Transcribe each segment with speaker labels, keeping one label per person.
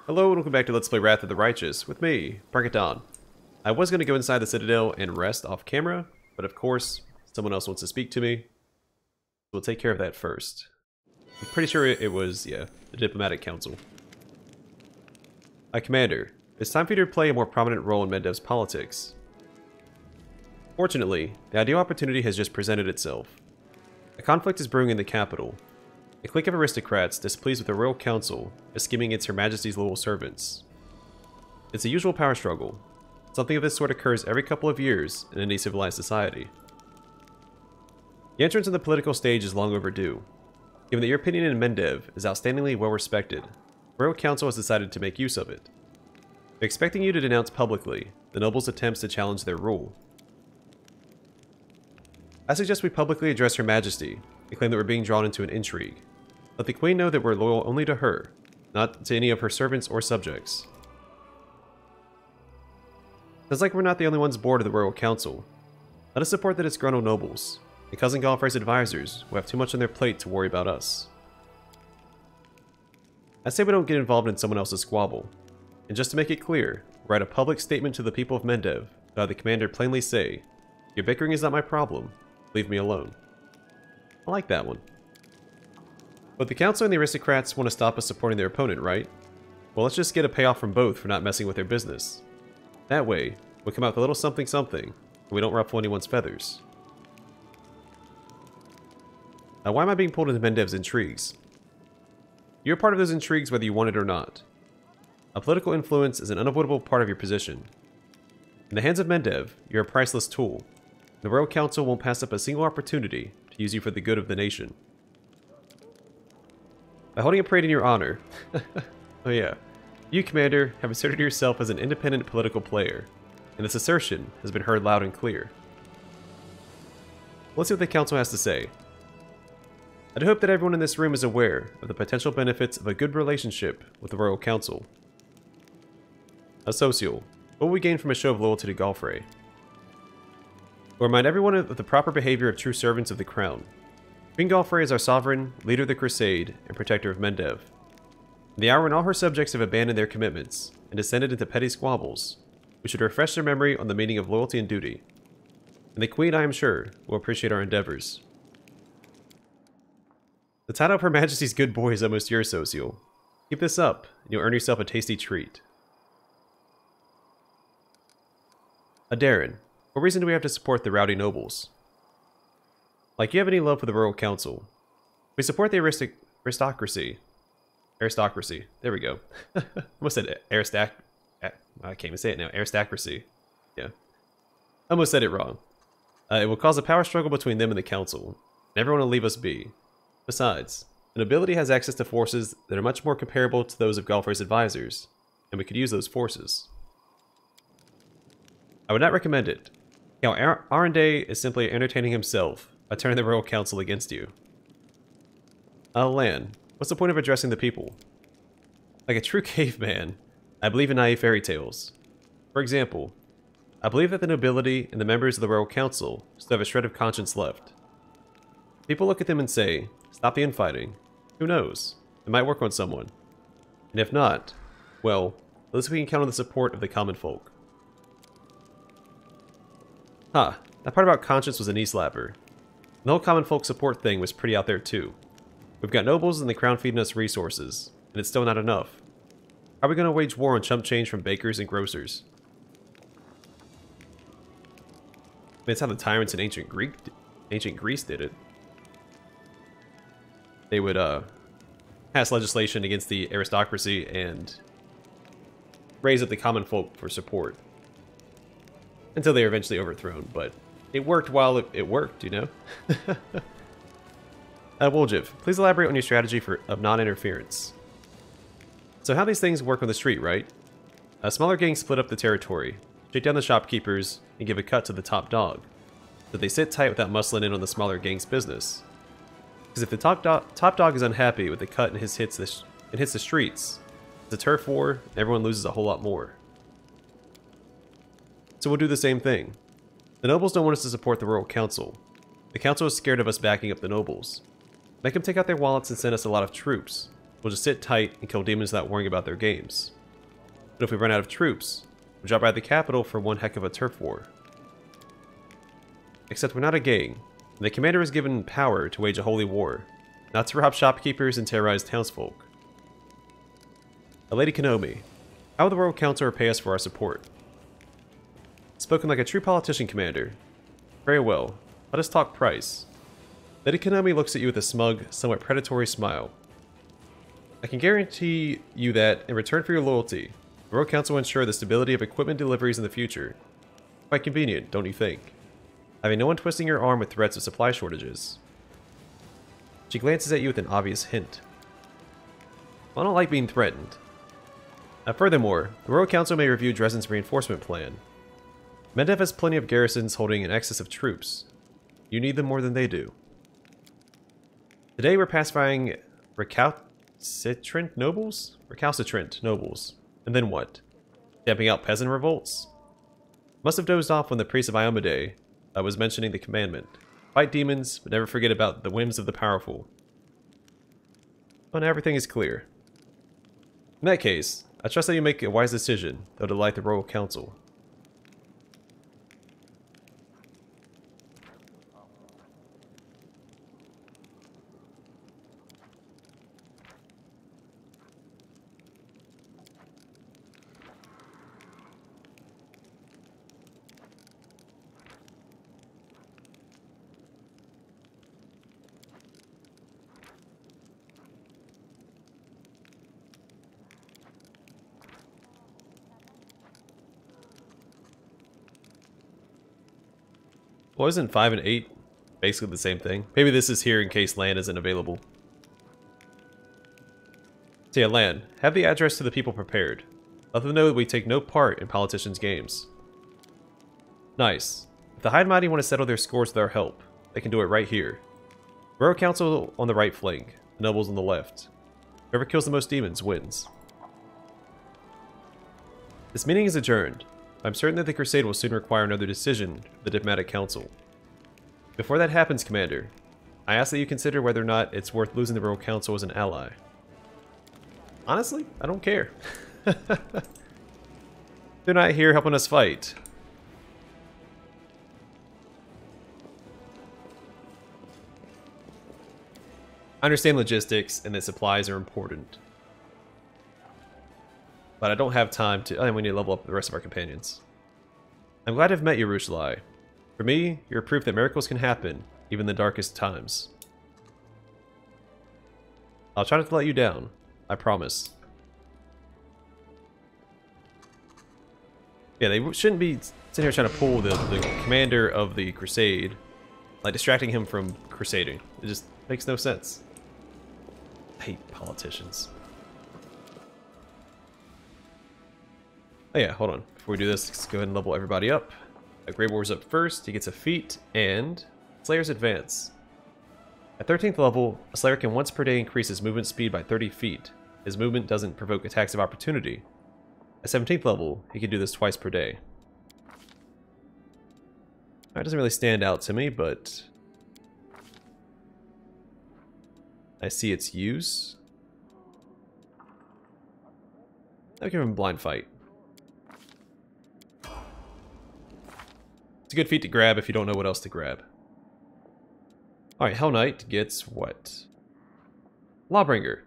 Speaker 1: Hello and welcome back to Let's Play Wrath of the Righteous with me, Parkaton. I was going to go inside the Citadel and rest off camera, but of course, someone else wants to speak to me. We'll take care of that first. I'm pretty sure it was, the Diplomatic Council. Commander, it's time for you to play a more prominent role in Mendev's politics. Fortunately, the ideal opportunity has just presented itself. A conflict is brewing in the capital. A clique of aristocrats, displeased with the royal council, is scheming against Her Majesty's loyal servants. It's a usual power struggle. Something of this sort occurs every couple of years in any civilized society. The entrance in the political stage is long overdue. Given that your opinion in Mendev is outstandingly well respected, the royal council has decided to make use of it. They're expecting you to denounce publicly the nobles' attempts to challenge their rule. I suggest we publicly address Her Majesty and claim that we're being drawn into an intrigue. Let the Queen know that we're loyal only to her, not to any of her servants or subjects. Sounds like we're not the only ones bored of the Royal Council. Let us support the disgruntled nobles, and Cousin Galfrey's advisors who have too much on their plate to worry about us. I say we don't get involved in someone else's squabble, and just to make it clear, write a public statement to the people of Mendev that the commander plainly say, "Your bickering is not my problem, leave me alone." I like that one. But the council and the aristocrats want to stop us supporting their opponent, right? Well, let's just get a payoff from both for not messing with their business. That way, we'll come out with a little something something, and we don't ruffle anyone's feathers. Now, why am I being pulled into Mendev's intrigues? You're part of those intrigues whether you want it or not. A political influence is an unavoidable part of your position. In the hands of Mendev, you're a priceless tool. The Royal Council won't pass up a single opportunity to use you for the good of the nation. By holding a parade in your honor, oh yeah, you, Commander, have asserted yourself as an independent political player, and this assertion has been heard loud and clear. Let's see what the Council has to say. I'd hope that everyone in this room is aware of the potential benefits of a good relationship with the Royal Council. A social, what will we gain from a show of loyalty to Galfrey? We'll remind everyone of the proper behavior of true servants of the Crown. Queen Galfrey is our sovereign, leader of the Crusade, and protector of Mendev. In the hour when all her subjects have abandoned their commitments and descended into petty squabbles, we should refresh their memory on the meaning of loyalty and duty. And the Queen, I am sure, will appreciate our endeavors. The title of Her Majesty's good boy is almost yours, Social. Keep this up, and you'll earn yourself a tasty treat. Darren, what reason do we have to support the rowdy nobles? Like you have any love for the Royal Council. We support the aristocracy. Aristocracy. There we go. Almost said I can't even say it now. Aristocracy. Yeah. Almost said it wrong. It will cause a power struggle between them and the Council, and everyone will leave us be. Besides, the nobility has access to forces that are much more comparable to those of Galfrey's advisors, and we could use those forces. I would not recommend it. Count Arendelle is simply entertaining himself by turning the Royal Council against you. Lan, what's the point of addressing the people? Like a true caveman, I believe in naive fairy tales. For example, I believe that the nobility and the members of the Royal Council still have a shred of conscience left. People look at them and say, stop the infighting. Who knows? It might work on someone. And if not, well, at least we can count on the support of the common folk. That part about conscience was a knee slapper. The whole common folk support thing was pretty out there too. We've got nobles and the crown feeding us resources, and it's still not enough. How are we going to wage war on chump change from bakers and grocers? I mean, that's how the tyrants in ancient Greece did it. They would pass legislation against the aristocracy and raise up the common folk for support. Until they were eventually overthrown, but it worked while it worked, you know? Woljev, please elaborate on your strategy of non-interference. So how these things work on the street, right? Smaller gangs split up the territory, shake down the shopkeepers, and give a cut to the top dog. So they sit tight without muscling in on the smaller gang's business. Because if the top dog is unhappy with the cut and hits the streets, it's a turf war, and everyone loses a whole lot more. So we'll do the same thing. The nobles don't want us to support the Royal Council. The Council is scared of us backing up the nobles. Make them take out their wallets and send us a lot of troops. We'll just sit tight and kill demons without worrying about their games. But if we run out of troops, we'll drop by the capital for one heck of a turf war. Except we're not a gang, and the commander is given power to wage a holy war, not to rob shopkeepers and terrorize townsfolk. Lady Kenomi, how will the Royal Council repay us for our support? Spoken like a true politician, Commander. Very well, let us talk price. Lady Kenomi looks at you with a smug, somewhat predatory smile. I can guarantee you that, in return for your loyalty, the Royal Council will ensure the stability of equipment deliveries in the future. Quite convenient, don't you think? Having no one twisting your arm with threats of supply shortages. She glances at you with an obvious hint. I don't like being threatened. Furthermore, the Royal Council may review Dresden's reinforcement plan. Mendev has plenty of garrisons holding an excess of troops. You need them more than they do. Today we're pacifying recalcitrant nobles? Recalcitrant nobles. And then what? Stamping out peasant revolts? Must have dozed off when the priest of Iomade was mentioning the commandment. Fight demons, but never forget about the whims of the powerful. Well, now everything is clear. In that case, I trust that you make a wise decision that will delight the Royal Council. Well, isn't 5 and 8 basically the same thing? Maybe this is here in case land isn't available. So yeah, land. Have the address to the people prepared. Let them know that we take no part in politicians' games. Nice. If the High and Mighty want to settle their scores with our help, they can do it right here. Royal Council on the right flank, the nobles on the left. Whoever kills the most demons wins. This meeting is adjourned. I'm certain that the Crusade will soon require another decision from the Diplomatic Council. Before that happens, Commander, I ask that you consider whether or not it's worth losing the Royal Council as an ally. Honestly, I don't care. They're not here helping us fight. I understand logistics and that supplies are important. But I don't have time to... we need to level up the rest of our companions. I'm glad I've met you, Rushlai. For me, you're proof that miracles can happen, even in the darkest times. I'll try not to let you down. I promise. Yeah, they shouldn't be sitting here trying to pull the commander of the Crusade. Like, distracting him from crusading. It just makes no sense. I hate politicians. Oh yeah, hold on. Before we do this, let's go ahead and level everybody up. Grey War's up first, he gets a feat, and Slayer's Advance. At 13th level, a Slayer can once per day increase his movement speed by 30 feet. His movement doesn't provoke attacks of opportunity. At 17th level, he can do this twice per day. That doesn't really stand out to me, but I see its use. I'll give him Blind Fight. It's a good feat to grab if you don't know what else to grab. Alright, Hell Knight gets what? Lawbringer.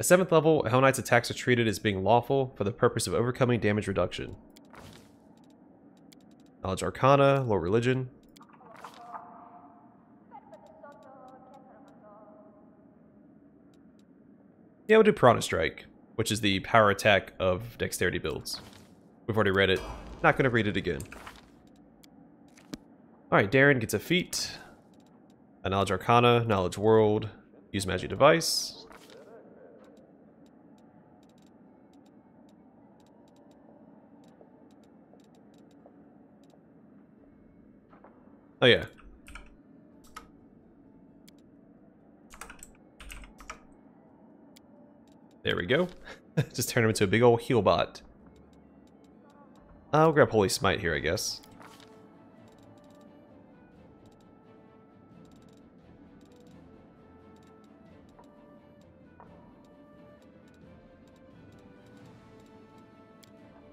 Speaker 1: At 7th level, Hell Knight's attacks are treated as being lawful for the purpose of overcoming damage reduction. Knowledge Arcana, Lore Religion. Yeah, we'll do Piranha Strike, which is the power attack of dexterity builds. We've already read it. Not going to read it again. Alright, Darren gets a feat. A Knowledge Arcana, Knowledge World, use Magic Device. Oh yeah. There we go. Just turn him into a big old heal bot. I'll grab Holy Smite here, I guess.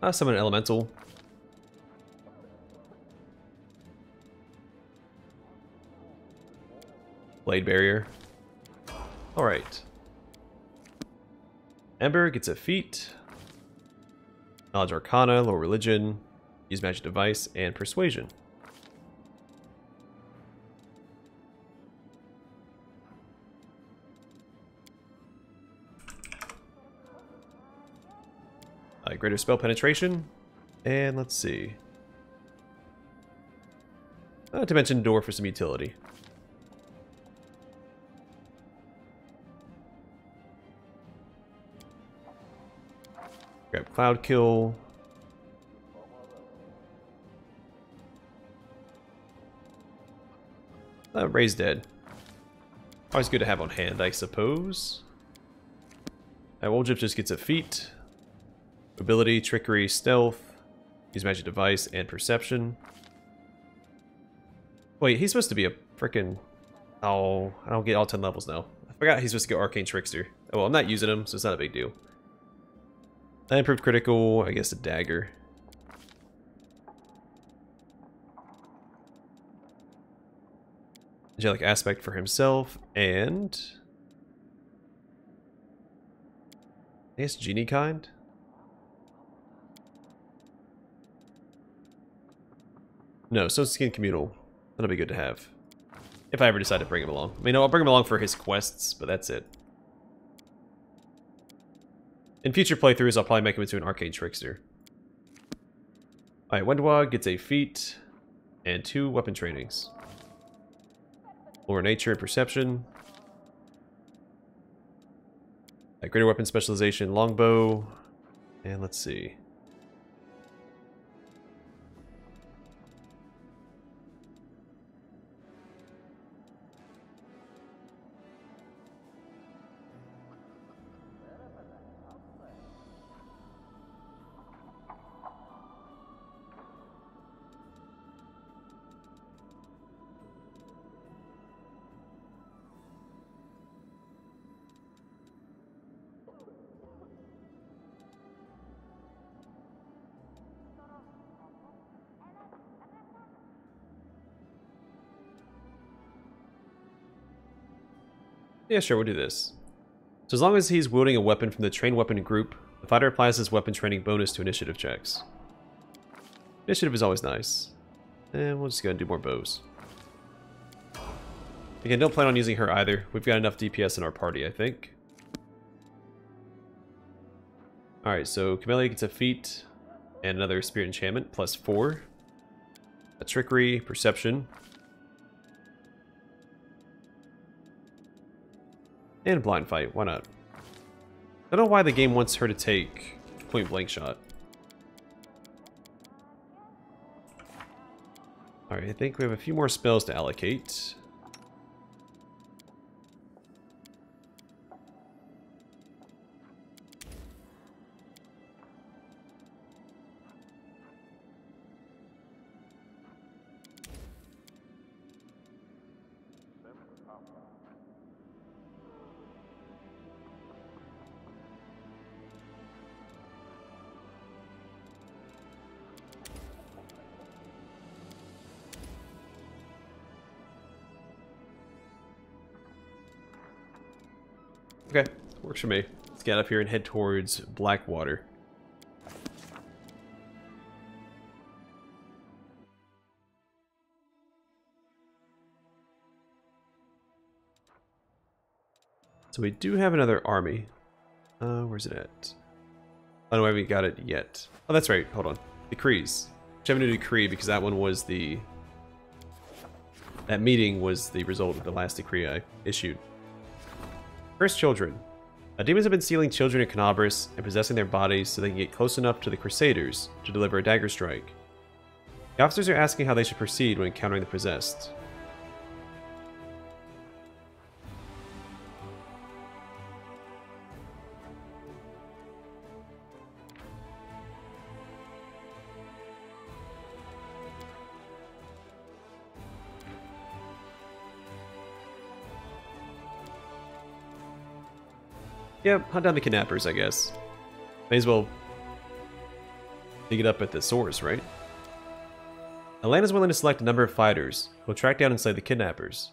Speaker 1: Summon an elemental. Blade barrier. Alright. Ember gets a feat. Knowledge Arcana, low religion, use magic device, and persuasion. Greater spell penetration, and let's see. Dimension door for some utility. Grab Cloud Kill. Raise Dead. Always good to have on hand, I suppose. Woljip just gets a feat. Ability, Trickery, Stealth, use magic device, and Perception. Wait, he's supposed to be a frickin'... Oh, I don't get all 10 levels now. I forgot he's supposed to get Arcane Trickster. Oh, well, I'm not using him, so it's not a big deal. Improved Critical, I guess a Dagger. Angelic Aspect for himself, and... I guess Genie Kind? No, Stone Skin Communal. That'll be good to have. If I ever decide to bring him along. I mean, I'll bring him along for his quests, but that's it. In future playthroughs, I'll probably make him into an Arcane Trickster. Alright, Wendwag gets a feat and 2 weapon trainings. Lower Nature and Perception. Greater Weapon Specialization, Longbow. And let's see. Yeah, sure, we'll do this. So as long as he's wielding a weapon from the trained weapon group, the fighter applies his weapon training bonus to initiative checks. Initiative is always nice. And we'll just go and do more bows. Again, don't plan on using her either. We've got enough DPS in our party, I think. Alright, so Camellia gets a feat and another Spirit Enchantment, plus 4. A Trickery, Perception. And Blind Fight, why not? I don't know why the game wants her to take Point Blank Shot. Alright, I think we have a few more spells to allocate. Okay, works for me. Let's get up here and head towards Blackwater. So we do have another army. Where's it at? Oh no, I haven't got it yet. Oh, that's right. Hold on. Decrees. Which I have a new decree because that one was the... That meeting was the result of the last decree I issued. Cursed children. Demons have been stealing children in Canabris and possessing their bodies so they can get close enough to the Crusaders to deliver a dagger strike. The officers are asking how they should proceed when encountering the possessed. Yep, hunt down the kidnappers, I guess. May as well Dig it up at the source, right? The land is willing to select a number of fighters who will track down and slay the kidnappers.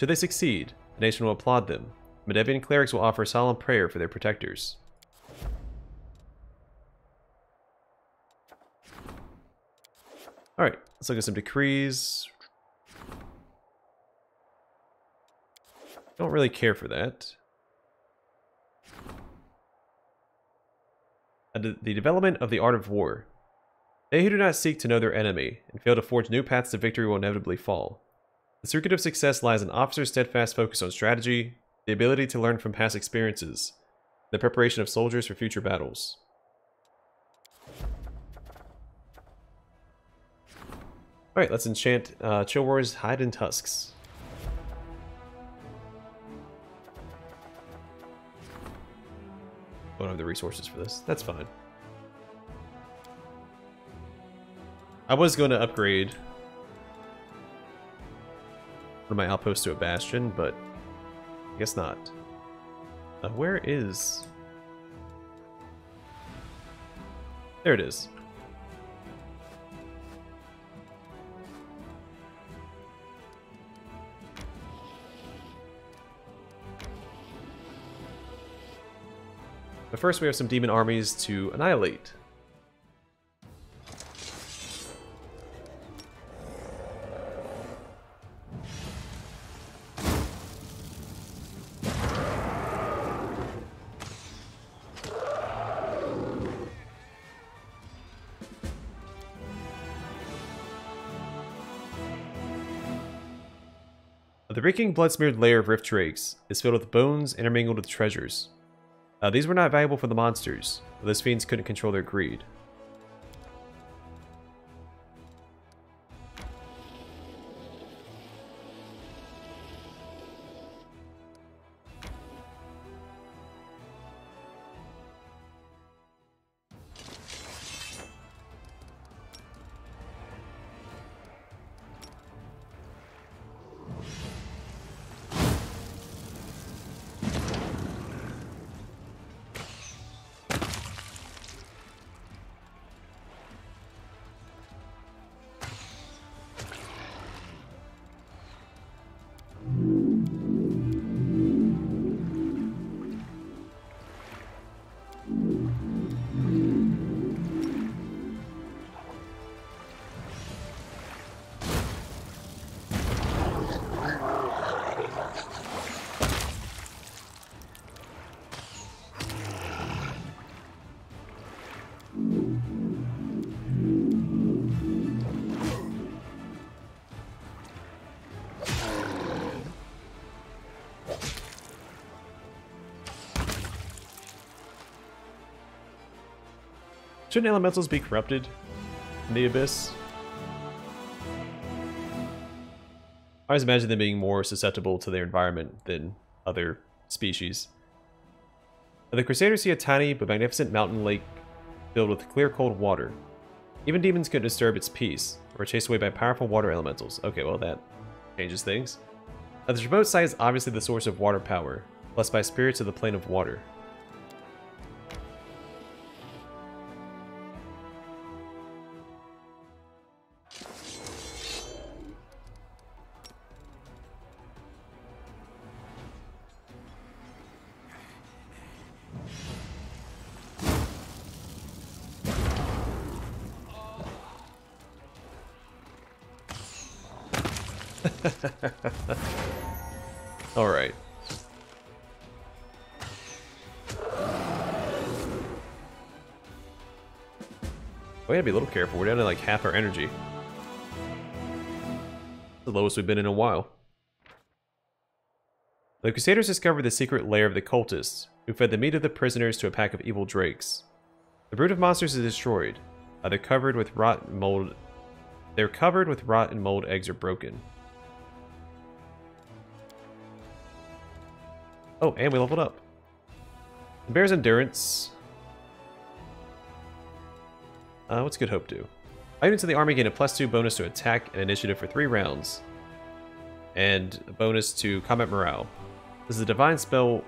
Speaker 1: Should they succeed, the nation will applaud them. Mendevian clerics will offer solemn prayer for their protectors. Alright, let's look at some decrees. Don't really care for that. The development of the art of war. They who do not seek to know their enemy and fail to forge new paths to victory will inevitably fall. The secret of success lies in officers' steadfast focus on strategy, the ability to learn from past experiences, the preparation of soldiers for future battles. Alright, let's enchant Chill Warrior's Hide and Tusks. I don't have the resources for this. That's fine. I was going to upgrade one of my outposts to a bastion, but I guess not. Where is... There it is. But first we have some demon armies to annihilate. The reeking blood-smeared lair of Rift Drakes is filled with bones intermingled with treasures. These were not valuable for the monsters, but those fiends couldn't control their greed. Shouldn't elementals be corrupted in the Abyss? I always imagine them being more susceptible to their environment than other species. The Crusaders see a tiny but magnificent mountain lake filled with clear cold water. Even demons couldn't disturb its peace, or were chased away by powerful water elementals. Okay, well that changes things. This remote site is obviously the source of water power, blessed by spirits of the plane of water. Alright. We gotta be a little careful. We're down to like half our energy. The lowest we've been in a while. The Crusaders discovered the secret lair of the cultists, who fed the meat of the prisoners to a pack of evil drakes. The brood of monsters is destroyed. They're covered with rot and mold. They're covered with rot and mold eggs are broken. Oh, and we leveled up. The bear's endurance. What's Good Hope do? Items in the army gain a +2 bonus to attack and initiative for 3 rounds. And a bonus to combat morale. This is a divine spell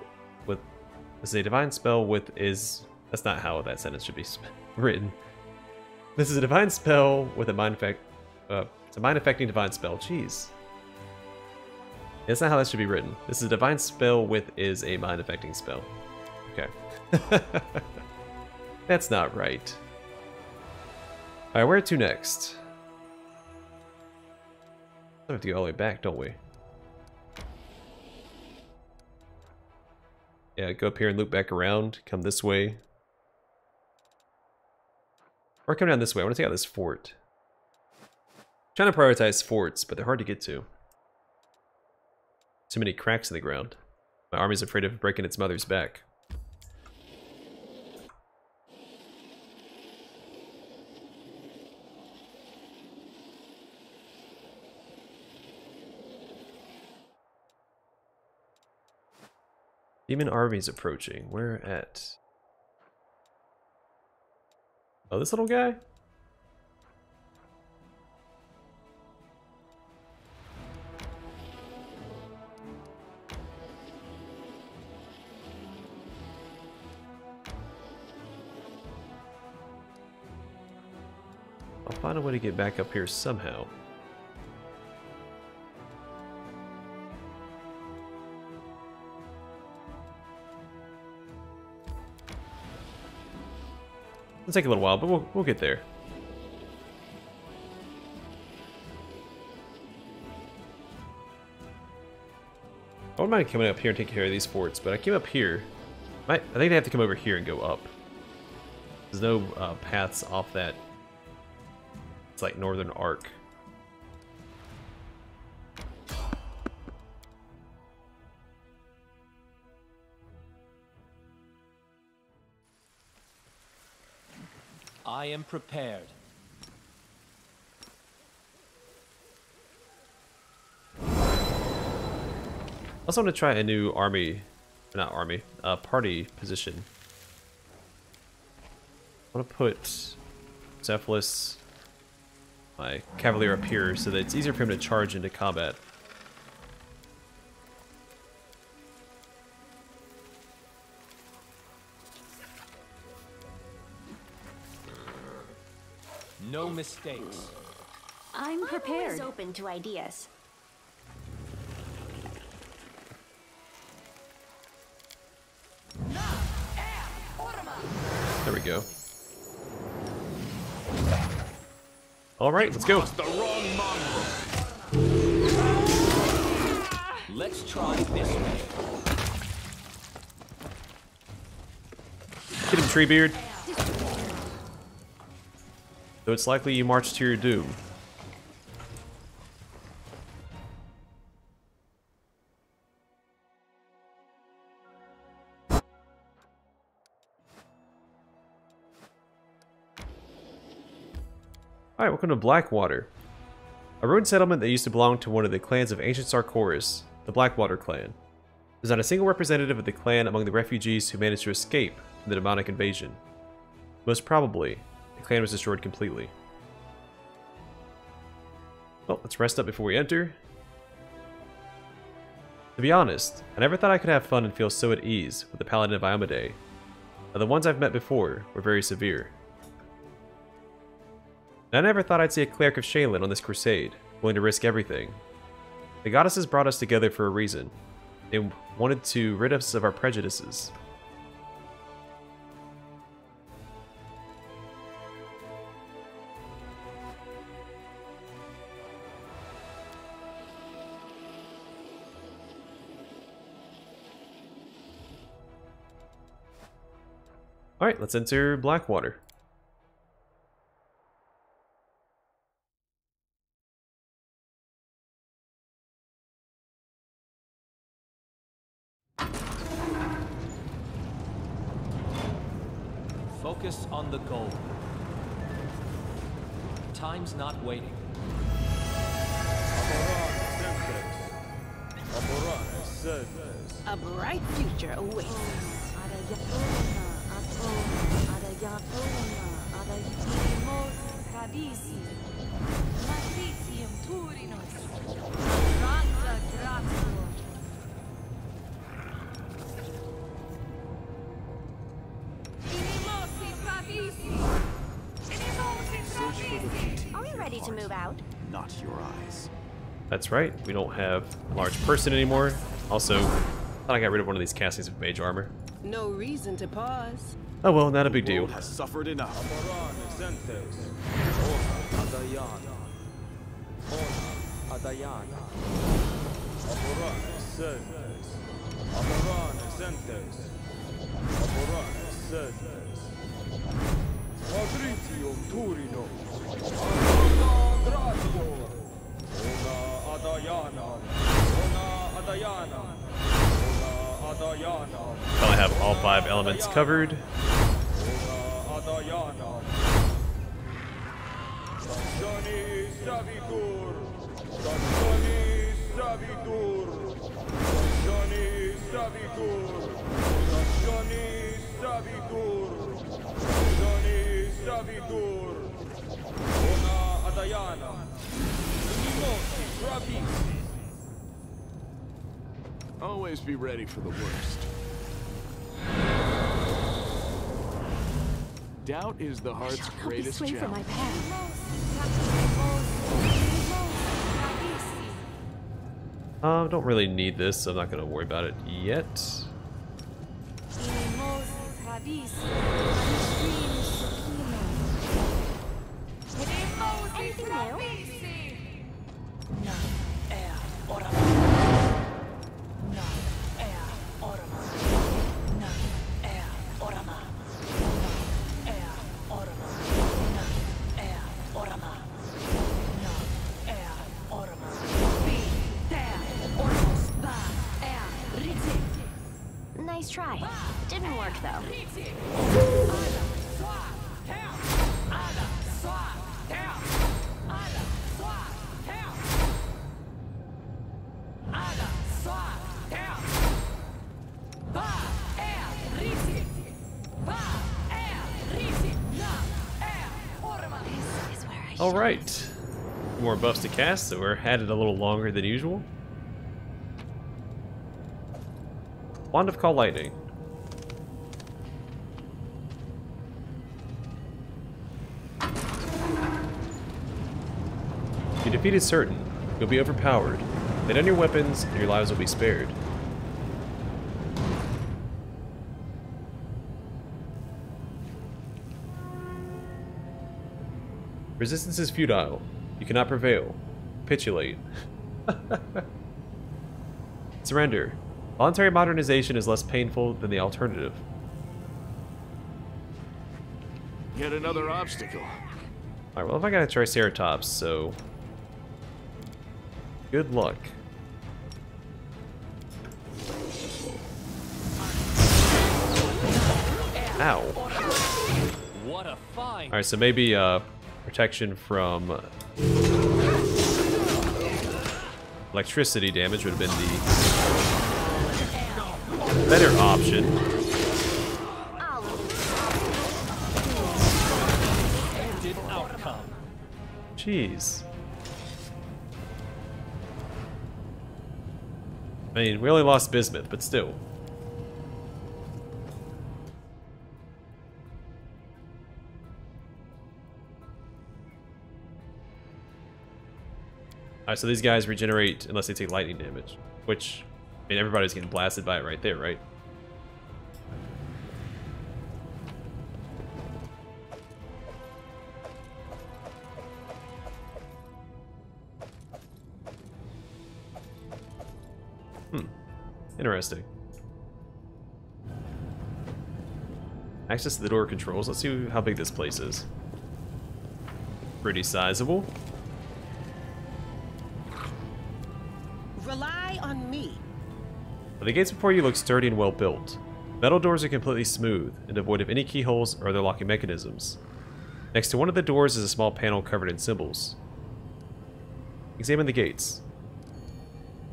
Speaker 1: with... This is a divine spell with is... That's not how that sentence should be written. This is a divine spell with a mind effect. It's a mind affecting divine spell. Jeez. That's not how that should be written. This is a divine spell with is a mind affecting spell. Okay. That's not right. Alright, where to next? We have to go all the way back, don't we? Yeah, go up here and loop back around. Come this way. Or come down this way. I want to take out this fort. I'm trying to prioritize forts, but they're hard to get to. Too many cracks in the ground. My army's afraid of breaking its mother's back. Demon army's approaching. Where at? Oh, this little guy? I'll find a way to get back up here somehow. It'll take a little while, but we'll get there. I wouldn't mind coming up here and taking care of these forts, but I came up here. I think I have to come over here and go up. There's no paths off that. It's like northern arc.
Speaker 2: I am prepared.
Speaker 1: I also want to try a new party position. I want to put Cephalus, my Cavalier, up here so that it's easier for him to charge into combat.
Speaker 2: No mistakes.
Speaker 3: I'm prepared. I'm always open to ideas.
Speaker 1: There we go. All right, let's go.
Speaker 2: The wrong Let's try this way.
Speaker 1: Get him, Treebeard. Though it's likely you march to your doom. Alright, welcome to Blackwater. A ruined settlement that used to belong to one of the clans of ancient Sarkoris, the Blackwater clan. There's not a single representative of the clan among the refugees who managed to escape from the demonic invasion. Most probably, the clan was destroyed completely. Well, let's rest up before we enter. To be honest, I never thought I could have fun and feel so at ease with the Paladin of Iomedae. Now, the ones I've met before were very severe. And I never thought I'd see a cleric of Shaylin on this crusade, willing to risk everything. The goddesses brought us together for a reason. They wanted to rid us of our prejudices. Alright, let's enter Blackwater.
Speaker 2: Focus on the goal. Time's not waiting.
Speaker 4: A bright future awaits.
Speaker 3: to move out?
Speaker 4: Not your eyes.
Speaker 1: That's right, we don't have a large person anymore. Also, I thought I got rid of one of these castings of mage armor.
Speaker 5: No reason to pause.
Speaker 1: Oh well, not a big
Speaker 4: The
Speaker 1: deal.
Speaker 4: world has suffered enough.
Speaker 1: Well, I have all 5 elements covered.
Speaker 4: Always be ready for the worst. Doubt is the heart's greatest
Speaker 3: Sway from my
Speaker 4: challenge.
Speaker 3: path.
Speaker 1: Don't really need this, so I'm not going to worry about it yet.
Speaker 3: Anything new? Nice try. Didn't work though.
Speaker 1: Alright. More buffs to cast, so we're at it a little longer than usual. Wand of Call Lightning. Your defeat is certain. You'll be overpowered. Lay down your weapons, and your lives will be spared. Resistance is futile. You cannot prevail. Capitulate. Surrender. Voluntary modernization is less painful than the alternative.
Speaker 4: Yet another obstacle.
Speaker 1: Alright, well if I got a Triceratops, so... good luck. Ow.
Speaker 2: What a find!
Speaker 1: Alright, so maybe protection from electricity damage would have been the better option.
Speaker 2: Ended outcome.
Speaker 1: Jeez. I mean, we only lost Bismuth, but still. Alright, so these guys regenerate unless they take lightning damage. Which, I mean, everybody's getting blasted by it right there, right? Interesting. Access to the door controls. Let's see how big this place is. Pretty sizable.
Speaker 5: Rely on me.
Speaker 1: The gates before you look sturdy and well built. Metal doors are completely smooth and devoid of any keyholes or other locking mechanisms. Next to one of the doors is a small panel covered in symbols. Examine the gates.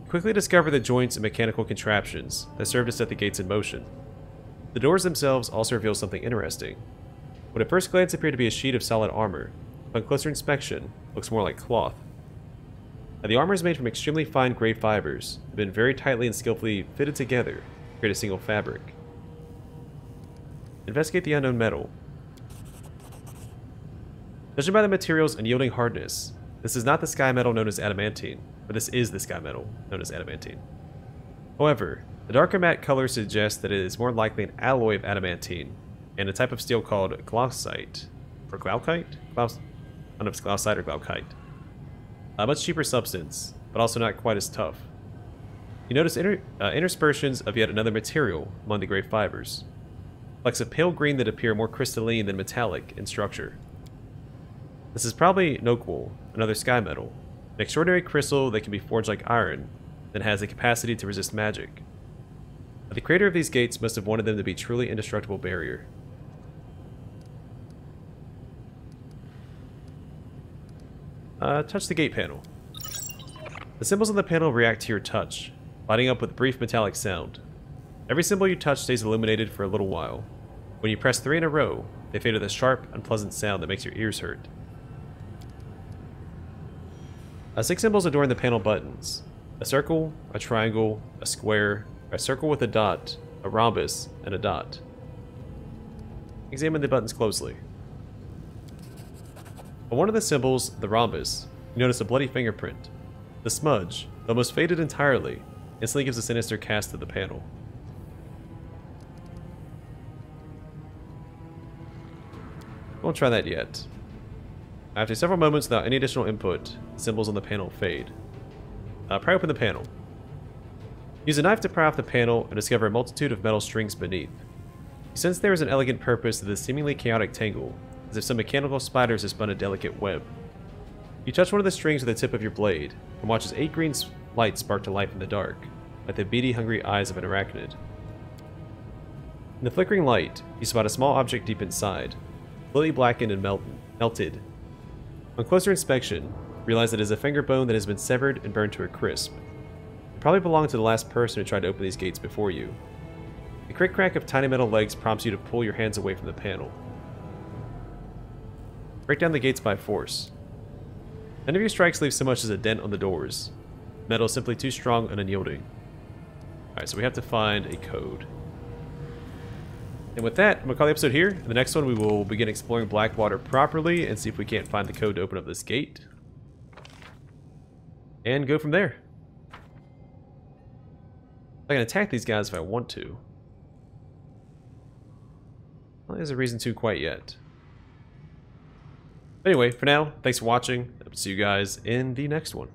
Speaker 1: Quickly discover the joints and mechanical contraptions that serve to set the gates in motion. The doors themselves also reveal something interesting. What at first glance appeared to be a sheet of solid armor, upon closer inspection, looks more like cloth. Now, the armor is made from extremely fine gray fibers, have been very tightly and skillfully fitted together to create a single fabric. Investigate the unknown metal. Judging by the material's unyielding hardness, this is not the sky metal known as adamantine, but this is the sky metal known as adamantine. However, the darker matte color suggests that it is more likely an alloy of adamantine and a type of steel called glaucite. Or glaucite? I don't know if it's glaucite or glaucite. A much cheaper substance, but also not quite as tough. You notice interspersions of yet another material among the gray fibers. Flecks of pale green that appear more crystalline than metallic in structure. This is probably noqual, another sky metal, an extraordinary crystal that can be forged like iron, that has the capacity to resist magic. The creator of these gates must have wanted them to be truly indestructible barrier. Touch the gate panel. The symbols on the panel react to your touch, lighting up with a brief metallic sound. Every symbol you touch stays illuminated for a little while. When you press 3 in a row, they fade with a sharp, unpleasant sound that makes your ears hurt. 6 symbols adorn the panel buttons. A circle, a triangle, a square, a circle with a dot, a rhombus, and a dot. Examine the buttons closely. On one of the symbols, the rhombus, you notice a bloody fingerprint. The smudge, though almost faded entirely, instantly gives a sinister cast to the panel. Won't try that yet. After several moments without any additional input, the symbols on the panel fade. Pry open the panel. Use a knife to pry off the panel and discover a multitude of metal strings beneath. You sense there is an elegant purpose to this seemingly chaotic tangle, as if some mechanical spiders have spun a delicate web. You touch one of the strings with the tip of your blade, and watch as 8 green lights spark to life in the dark, like the beady, hungry eyes of an arachnid. In the flickering light, you spot a small object deep inside, completely blackened and melted. On closer inspection, you realize that it is a finger bone that has been severed and burned to a crisp. It probably belonged to the last person who tried to open these gates before you. The crick-crack of tiny metal legs prompts you to pull your hands away from the panel. Break down the gates by force. None of your strikes leave so much as a dent on the doors. Metal is simply too strong and unyielding. Alright, so we have to find a code. And with that, I'm going to call the episode here. In the next one, we will begin exploring Blackwater properly and see if we can't find the code to open up this gate. And go from there. I can attack these guys if I want to. Well, there's a reason to quite yet. Anyway, for now, thanks for watching. I'll see you guys in the next one.